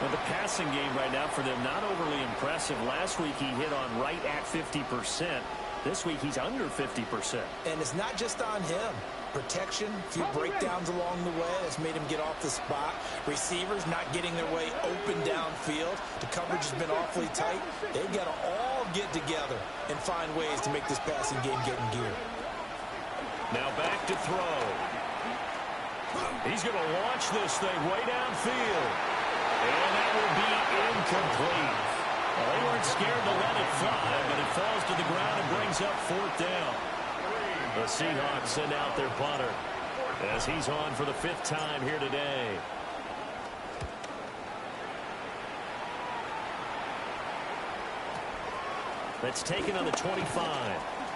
Well, the passing game right now for them, not overly impressive. Last week he hit on right at 50%. This week he's under 50%. And it's not just on him. Protection, a few breakdowns along the way that's made him get off the spot. Receivers not getting their way open downfield. The coverage has been awfully tight. They've got to all get together and find ways to make this passing game get in gear. Now back to throw. He's going to launch this thing way downfield. And that will be incomplete. Well, they weren't scared to let it fly, but it falls to the ground and brings up 4th down. The Seahawks send out their punter as he's on for the 5th time here today. That's taken on the 25.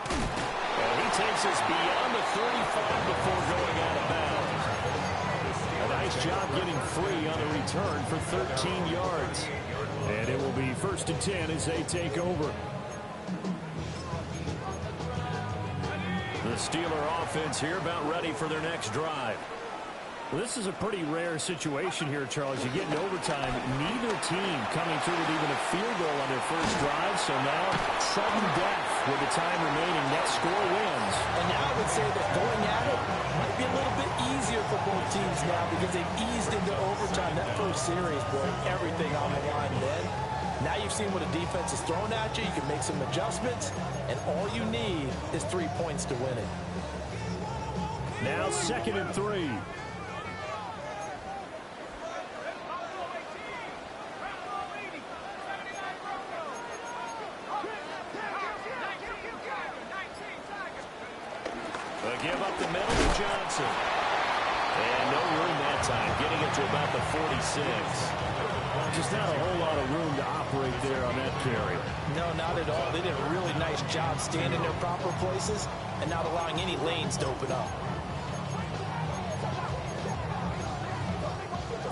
And he takes us beyond the 35 before going out of bounds. A nice job getting free on the return for 13 yards. And it will be 1st and 10 as they take over. The Steeler offense here about ready for their next drive. Well, this is a pretty rare situation here, Charles. You get in overtime, neither team coming through with even a field goal on their first drive. So now, sudden death with the time remaining. That score wins. And now I would say that going at it might be a little bit easier for both teams now because they've eased into overtime. That first series, boy, everything on the line then. Now you've seen what a defense is thrown at you. You can make some adjustments, and all you need is 3 points to win it. Now 2nd and 3. Give up the middle to Johnson. And no room that time, getting it to about the 46. Just not a whole lot of room to operate there on that carry. No, not at all. They did a really nice job standing in their proper places and not allowing any lanes to open up.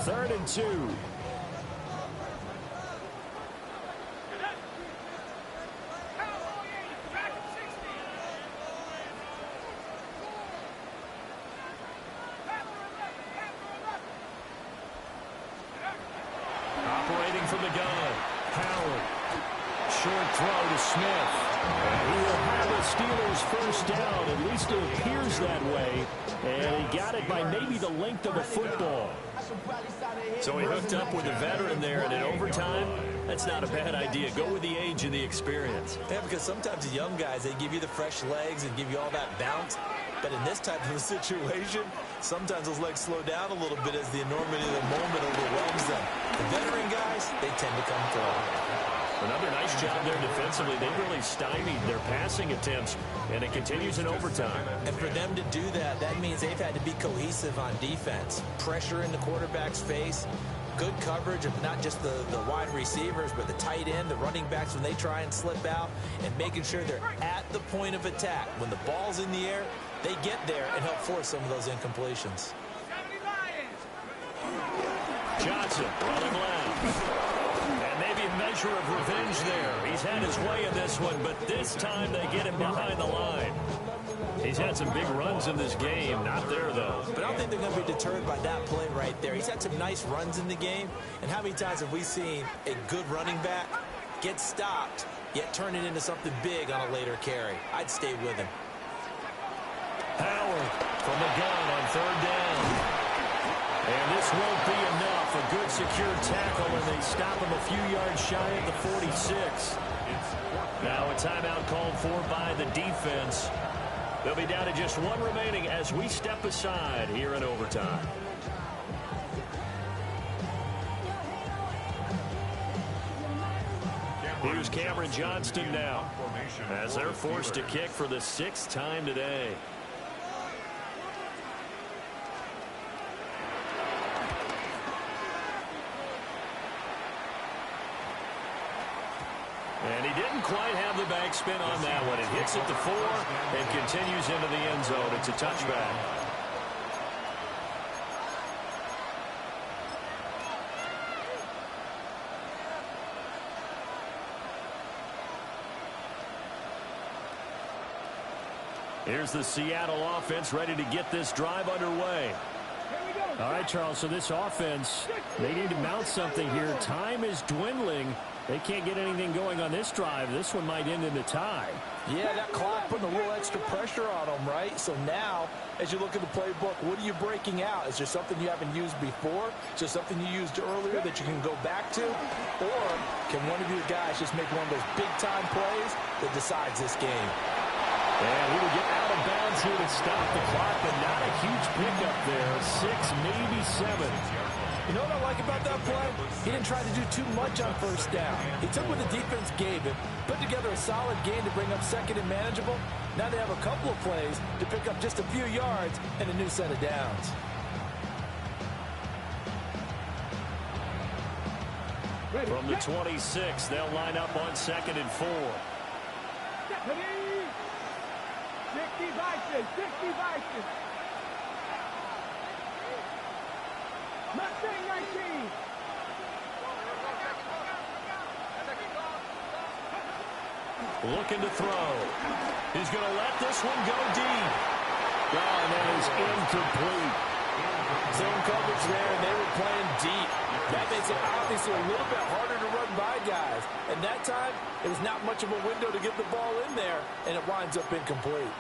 3rd and 2. From the gun, Howard. Short throw to Smith. And he will have the Steelers first down. At least it appears that way. And he got it by maybe the length of a football. So he hooked up with a veteran there, and in overtime, that's not a bad idea. Go with the age and the experience. Yeah, because sometimes the young guys, they give you the fresh legs and give you all that bounce. But in this type of a situation, sometimes those legs slow down a little bit as the enormity of the moment overwhelms them. The veteran guys, they tend to come through. Another nice job there defensively. They really stymied their passing attempts, and it continues in overtime. And for them to do that, that means they've had to be cohesive on defense. Pressure in the quarterback's face, good coverage of not just the wide receivers, but the tight end, the running backs when they try and slip out, and making sure they're at the point of attack. When the ball's in the air, they get there and help force some of those incompletions. Johnson running left. And maybe a measure of revenge there. He's had his way in this one, but this time they get him behind the line. He's had some big runs in this game. Not there, though. But I don't think they're going to be deterred by that play right there. He's had some nice runs in the game. And how many times have we seen a good running back get stopped, yet turn it into something big on a later carry? I'd stay with him. Howard from the gun on 3rd down. And this won't be enough. A good secure tackle, and they stop him a few yards shy of the 46. Now a timeout called for by the defense. They'll be down to just one remaining as we step aside here in overtime. Here's Cameron Johnston now as they're forced to kick for the 6th time today. And he didn't quite have the backspin on that one. It hits at the 4 and continues into the end zone. It's a touchback. Here's the Seattle offense ready to get this drive underway. All right, Charles, so this offense, they need to mount something here. Time is dwindling. They can't get anything going on this drive. This one might end in a tie. Yeah, that clock putting a little extra pressure on them, right? So now, as you look at the playbook, what are you breaking out? Is there something you haven't used before? Is there something you used earlier that you can go back to? Or can one of your guys just make one of those big-time plays that decides this game? And he will get out of bounds here to stop the clock, but not a huge pickup there. 6, maybe 7. You know what I like about that play? He didn't try to do too much on first down. He took what the defense gave him, put together a solid game to bring up second and manageable. Now they have a couple of plays to pick up just a few yards and a new set of downs. From the 26, they'll line up on 2nd and 4. 60 Vikings, 60 Vikings. Mustang 19. Looking to throw. He's going to let this one go deep. Oh, and that is incomplete. Zone coverage there, and they were playing deep. That makes it obviously a little bit harder to run by guys. And that time, it was not much of a window to get the ball in there, and it winds up incomplete.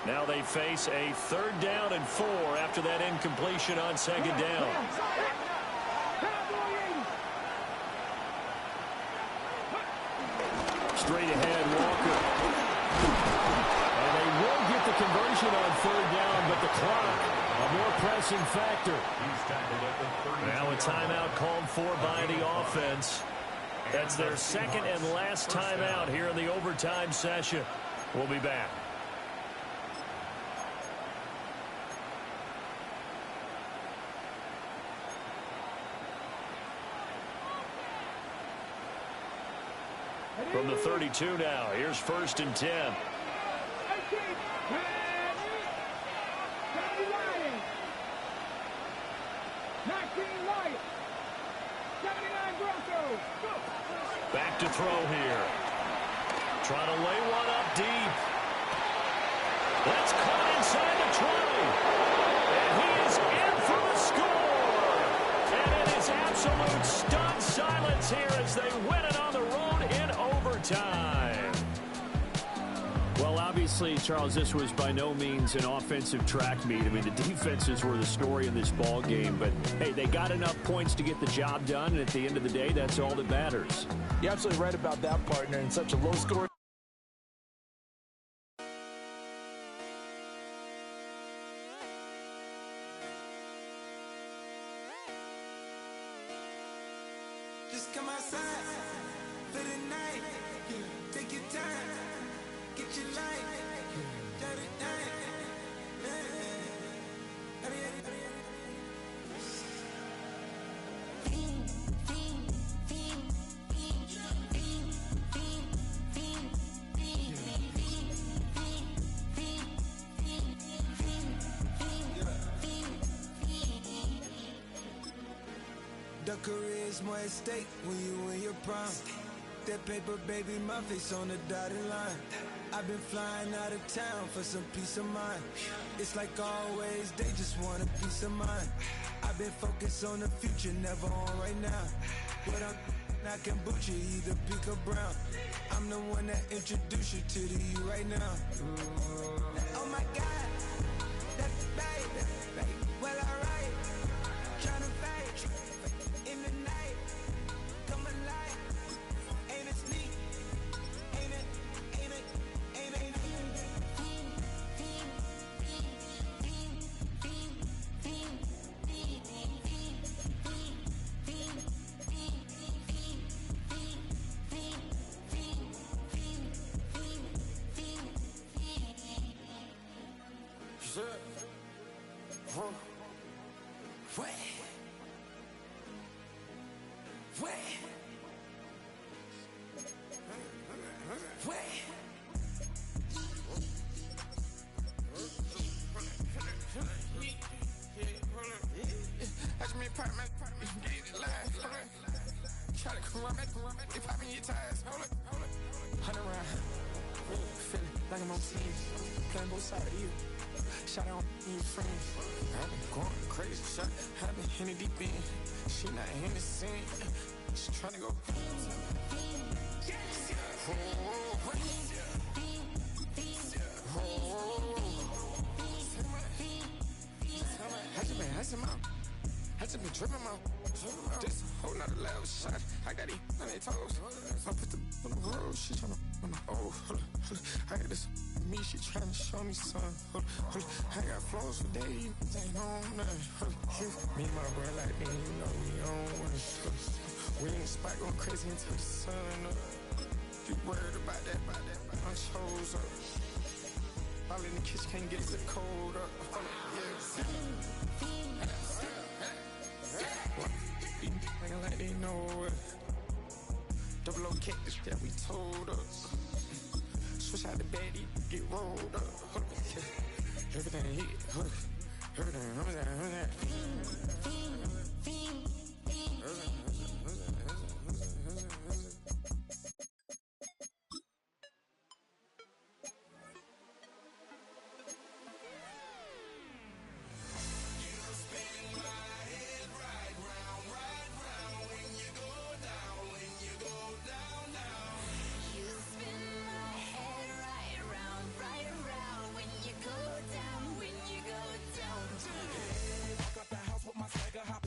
Now they face a 3rd down and 4 after that incompletion on 2nd down. Straight ahead, Walker. And they will get the conversion on 3rd down, but the clock, a more pressing factor. Now a timeout called for by the offense. That's their 2nd and last timeout here in the overtime session. We'll be back. From the 32 now, here's 1st and 10. 18. 70 Lions. 19 Lions. 79 Broncos. Back to throw here. Trying to lay one up deep. That's caught inside the 20. And he is in for the score. And it is absolute stunned silence here as they win it on the road in overtime. Well, obviously, Charles, this was by no means an offensive track meet. I mean, the defenses were the story in this ball game. But, hey, they got enough points to get the job done. And at the end of the day, that's all that matters. You're absolutely right about that, partner. In such a low score. Just come outside for the night. Take your time, get your life. Shut it down. The career is more at stake when you in your prime. That paper, baby, my face on the dotted line. I've been flying out of town for some peace of mind. It's like always, they just want a peace of mind. I've been focused on the future, never on right now. But I can boot you either pink or brown. I'm the one that introduced you to the you right now. Oh my God, that's baby. Well, alright, tryna fight in the night. Come alive, ain't it sneak? Ain't it? Try to come on, They popping your tires. Hold it. 100 round. Feeling like I'm on team. Playing both sides of you. Shot on your friends. I've been going crazy. Shot. I've been in the deep end. She not in the scene. She tryna go. I just been tripping out. This whole nother level shot. I got these on their toes. I put the on the road. She tryna. Oh, hold up. I got this me. She tryna show me something. I got flows for days. Ain't on nothing. Me and my bro like me. You know we on one. We in the spot going crazy until the sun up. You worried about that? I chose up. All in the kitchen can't get the cold up. Acting like they know it. Double O cactus that we told us. Switch out the baddie, get rolled up. Everything hit, everything. Hop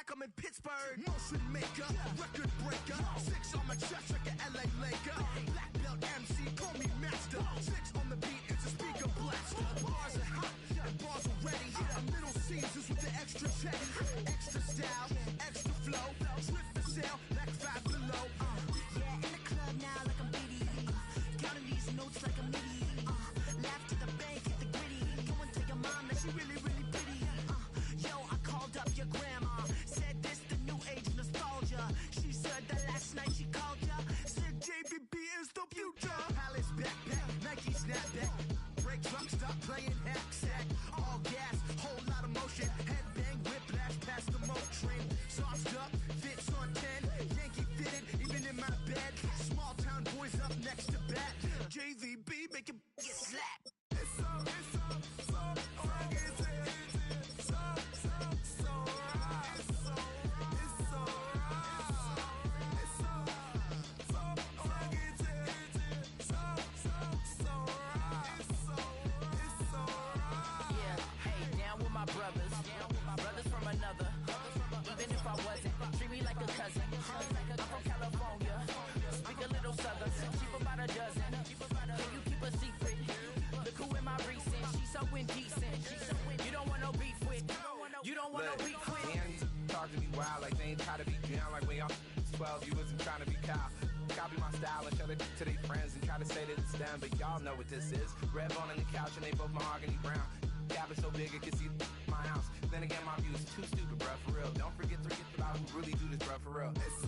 back, I'm in Pittsburgh. Motion maker, record breaker. 6 on my chest like an LA Laker. Black belt MC, call me master. 6 on the beat, it's a speaker blaster. Bars are hot, and bars are ready. A Middle Caesars with the extra chetty. Extra style, extra flow. Drip for sale, like 5 below. Yeah, in the club now like I'm BD. Counting these notes like a MIDI. Laugh to the bank, hit the gritty. Go and tell your mom that she really, really pretty. Yo, I called up your grandma. Said this the new age nostalgia. She said that last night she called ya. Said JVB is the future. Palace backpack, Nike snapback. Break truck, stop playing hack sack. All gas, whole lot of motion. Headbang, whiplash past the moat train. Sauced up, fits on 10. Yankee fitted, even in my bed. Small town boys up next to bat. JVB make it get slapped. It's so right. Brothers from another. Even if I wasn't, treat me like a cousin. I'm from California. Speak a little southern. Cheap about a dozen. Can you keep a secret? Look who in my recent. She's so indecent. You don't want no beef with. You don't want no beef with. Hands talk to me wild like they ain't try to be down like when y'all 12. You wasn't trying to be Kyle. Copy my style and show it to their friends and try to say that it's them, but y'all know what this is. Red bone on the couch and they both mahogany brown. Gap is so big it can see my house. Then again, my view is too stupid, bruh, for real. Don't forget about who really do this, bruh, for real. It's so